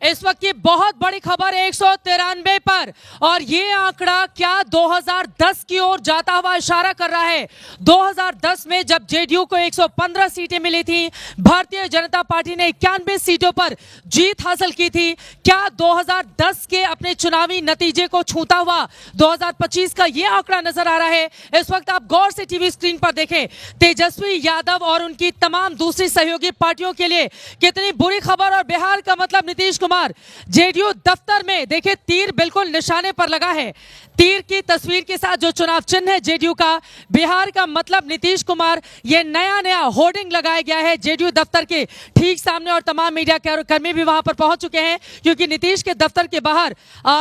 इस वक्त की बहुत बड़ी खबर 193 पर, और ये आंकड़ा क्या 2010 की ओर जाता हुआ इशारा कर रहा है। 2010 में जब जेडीयू को 115 सीटें मिली थी, भारतीय जनता पार्टी ने 91 सीटों पर जीत हासिल की थी। क्या 2010 के अपने चुनावी नतीजे को छूता हुआ 2025 का ये आंकड़ा नजर आ रहा है। इस वक्त आप गौर से टीवी स्क्रीन पर देखें, तेजस्वी यादव और उनकी तमाम दूसरी सहयोगी पार्टियों के लिए कितनी बुरी खबर। और बिहार का मतलब नीतीश कुमार, जेडीयू दफ्तर में देखिए तीर बिल्कुल निशाने पर लगा है, तीर की तस्वीर के साथ जो चुनाव चिन्ह है जेडीयू का, बिहार का मतलब नीतीश कुमार, ये नया होर्डिंग लगाया गया है जेडीयू दफ्तर के ठीक सामने। और तमाम मीडिया कर्मी भी वहां पर पहुंच चुके हैं, क्योंकि नीतीश के दफ्तर के बाहर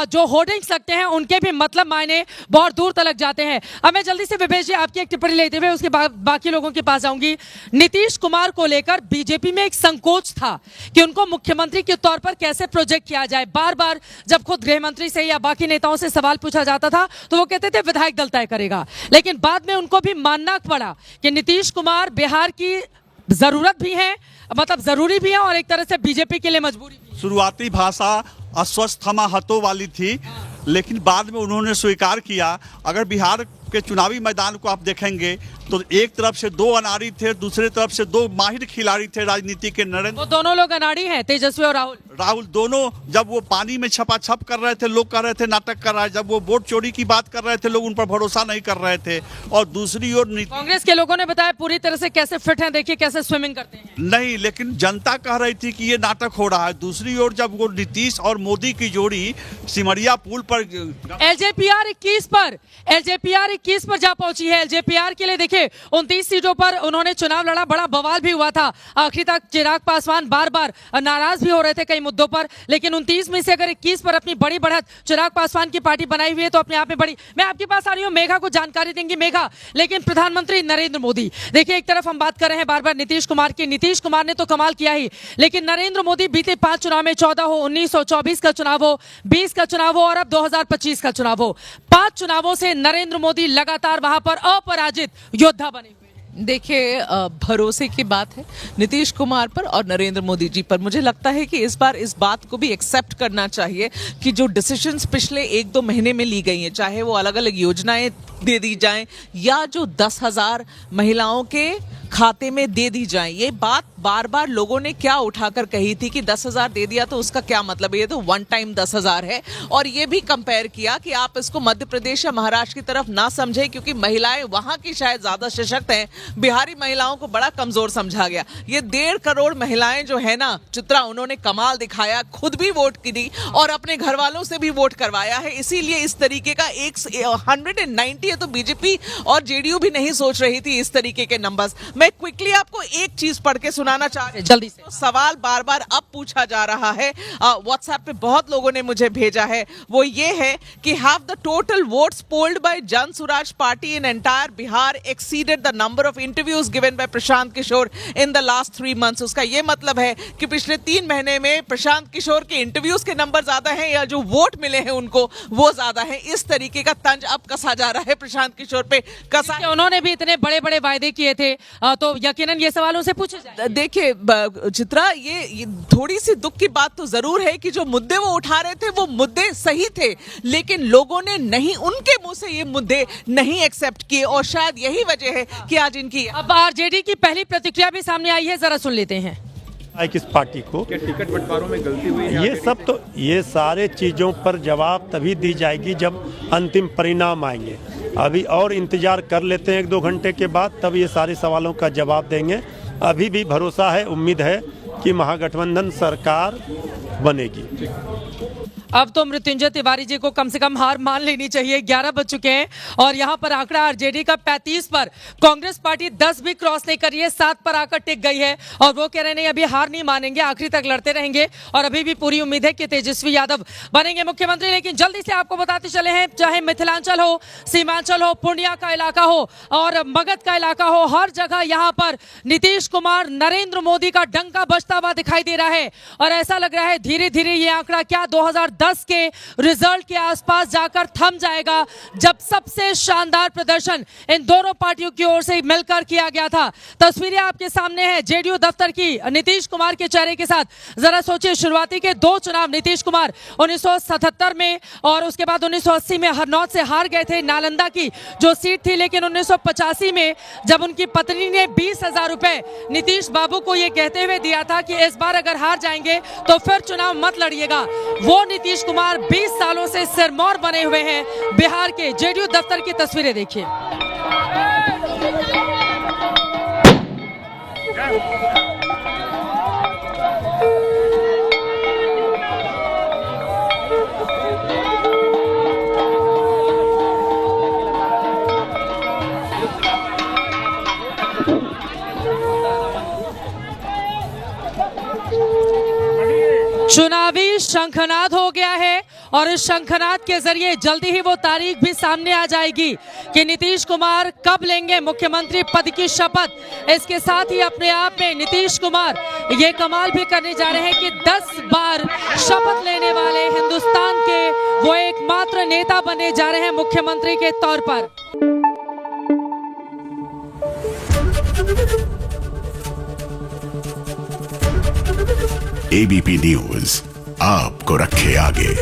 जो होर्डिंग्स लगते हैं उनके भी मतलब मायने बहुत दूर तक जाते हैं। अब मैं जल्दी से विवेश जी आपकी एक टिप्पणी लेते हुए उसके बाकी लोगों के पास आऊंगी। नीतीश कुमार को लेकर बीजेपी में एक संकोच था कि उनको मुख्यमंत्री के तौर पर कैसे प्रोजेक्ट किया जाए। बार बार जब खुद गृह मंत्री से या बाकी नेताओं से सवाल पूछा जाता था तो वो कहते थे विधायक दल तय करेगा, लेकिन बाद में उनको भी मानना पड़ा कि नीतीश कुमार बिहार की जरूरत भी है, मतलब जरूरी भी है, और एक तरह से बीजेपी के लिए मजबूरी भी। शुरुआती भाषा अस्वस्थमा हतो वाली थी, लेकिन बाद में उन्होंने स्वीकार किया। अगर बिहार के चुनावी मैदान को आप देखेंगे तो एक तरफ से दो अनाड़ी थे, दूसरे तरफ से दो माहिर खिलाड़ी थे राजनीति के। नरेंद्र, वो दोनों लोग अनाड़ी हैं, तेजस्वी और राहुल दोनों, जब वो पानी में छपाछप कर रहे थे लोग कह रहे थे नाटक कर रहा है, जब वो वोट चोरी की बात कर रहे थे लोग उन पर भरोसा नहीं कर रहे थे। और दूसरी ओर कांग्रेस के लोगों ने बताया पूरी तरह से कैसे फिट हैं, देखिए कैसे स्विमिंग करते हैं। नहीं, लेकिन जनता कह रही थी कि ये नाटक हो रहा है। दूसरी ओर जब वो नीतीश और मोदी की जोड़ी सिमरिया पुल पर एलजेपीआर 21 पर जा पहुंची है। एलजेपीआर के लिए देखिए 29 सीटों पर उन्होंने चुनाव लड़ा, बड़ा बवाल भी हुआ था। आखिर तक चिराग पासवान बार बार नाराज भी हो रहे थे कई मुद्दों पर, लेकिन 29 में से अगर 21 पर अपनी बड़ी बढ़त चिराग पासवान की पार्टी बनाई हुई है तो अपने आप में बड़ी। मैं आपके पास आ रही हूँ, मेघा को जानकारी देंगी। मेघा, लेकिन प्रधानमंत्री नरेंद्र मोदी, देखिए एक तरफ हम बात कर रहे हैं बार बार नीतीश कुमार की, नीतीश कुमार ने तो कमाल किया ही, लेकिन नरेंद्र मोदी बीते 5 चुनाव में 14 हो, 19 हो, 24 का चुनाव हो, 20 का चुनाव हो और अब 2025 का चुनाव हो, 5 चुनावों से नरेंद्र मोदी लगातार वहां पर अपराजित योद्धा बने हुए। देखिए, भरोसे की बात है नीतीश कुमार पर और नरेंद्र मोदी जी पर। मुझे लगता है कि इस बार इस बात को भी एक्सेप्ट करना चाहिए कि जो डिसीजंस पिछले 1-2 महीने में ली गई हैं, चाहे वो अलग अलग योजनाएं दे दी जाएं या जो 10,000 महिलाओं के खाते में दे दी जाए, ये बात बार बार लोगों ने क्या उठाकर कही थी कि 10,000 दे दिया तो उसका क्या मतलब है, ये तो वन टाइम 10,000 है। और ये भी कंपेयर किया कि आप इसको मध्य प्रदेश या महाराष्ट्र की तरफ ना समझे, क्योंकि महिलाएं वहां की शायद ज्यादा सशक्त हैं, बिहारी महिलाओं को बड़ा कमजोर समझा गया। ये 1.5 करोड़ महिलाएं जो है ना चित्रा, उन्होंने कमाल दिखाया, खुद भी वोट की दी और अपने घर वालों से भी वोट करवाया है। इसीलिए इस तरीके का 190 है, तो बीजेपी और जेडीयू भी नहीं सोच रही थी इस तरीके के नंबर्स। मैं क्विकली आपको एक चीज पढ़ के सुनाना चाह रही हूं, जल्दी से। सवाल बार बार अब पूछा जा रहा है, व्हाट्सएप पे बहुत लोगों ने मुझे भेजा है, वो ये है कि have the total votes polled by Jan Suraaj party in entire Bihar exceeded the number of interviews given by Prashant Kishor in the last 3 months. उसका ये मतलब है कि पिछले 3 महीने में प्रशांत किशोर के इंटरव्यूज के नंबर ज्यादा हैं या जो वोट मिले हैं उनको वो ज्यादा है। इस तरीके का तंज अब कसा जा रहा है प्रशांत किशोर पे। कसा, उन्होंने भी इतने बड़े बड़े वायदे किए थे तो यकीनन ये सवाल उनसे पूछे जाएंगे। देखिए चित्रा, ये थोड़ी सी दुख की बात तो जरूर है कि जो मुद्दे वो उठा रहे थे वो मुद्दे सही थे, लेकिन लोगों ने नहीं, उनके मुंह से ये मुद्दे नहीं एक्सेप्ट किए और शायद यही वजह है कि आज इनकी। अब आरजेडी की पहली प्रतिक्रिया भी सामने आई है, जरा सुन लेते हैं। किस पार्टी को क्या टिकट बंटवारों में गलती हुई है? ये सब तो, ये सारे चीज़ों पर जवाब तभी दी जाएगी जब अंतिम परिणाम आएंगे। अभी और इंतजार कर लेते हैं 1-2 घंटे के बाद, तब ये सारे सवालों का जवाब देंगे। अभी भी भरोसा है, उम्मीद है कि महागठबंधन सरकार बनेगी। अब तो मृत्युंजय तिवारी जी को कम से कम हार मान लेनी चाहिए। 11 बज चुके हैं और यहाँ पर आंकड़ा आरजेडी का 35 पर, कांग्रेस पार्टी 10 भी क्रॉस नहीं करी है, 7 पर आकर टिक गई है और वो कह रहे नहीं अभी हार नहीं मानेंगे, आखिरी तक लड़ते रहेंगे और अभी भी पूरी उम्मीद है कि तेजस्वी यादव बनेंगे मुख्यमंत्री। लेकिन जल्दी से आपको बताते चले हैं, चाहे मिथिलांचल हो, सीमांचल हो, पूर्णिया का इलाका हो और मगध का इलाका हो, हर जगह यहाँ पर नीतीश कुमार, नरेंद्र मोदी का डंका बजता हुआ दिखाई दे रहा है और ऐसा लग रहा है धीरे धीरे ये आंकड़ा क्या 2010 2010 के रिजल्ट के आसपास जाकर थम जाएगा, जब सबसे शानदार प्रदर्शन इन दोनों पार्टियों की ओर से मिलकर किया गया था। तस्वीरें आपके सामने है जेडीयू दफ्तर की नीतीश कुमार के चेहरे के साथ। जरा सोचिए, शुरुआती के 2 चुनाव नीतीश कुमार 1977 में और उसके बाद 1980 में हरनौत से हार गए थे, नालंदा की जो सीट थी। लेकिन 1985 में जब उनकी पत्नी ने 20,000 रुपए नीतीश बाबू को यह कहते हुए दिया था कि इस बार अगर हार जाएंगे तो फिर चुनाव मत लड़िएगा, वो नीतीश कुमार 20 सालों से सिरमौर बने हुए हैं बिहार के। जेडीयू दफ्तर की तस्वीरें देखिए। चुनावी शंखनाद हो गया है और इस शंखनाद के जरिए जल्दी ही वो तारीख भी सामने आ जाएगी कि नीतीश कुमार कब लेंगे मुख्यमंत्री पद की शपथ। इसके साथ ही अपने आप में नीतीश कुमार ये कमाल भी करने जा रहे हैं कि 10 बार शपथ लेने वाले हिंदुस्तान के वो एकमात्र नेता बनने जा रहे हैं मुख्यमंत्री के तौर पर। एबीपी न्यूज आपको रखे आगे।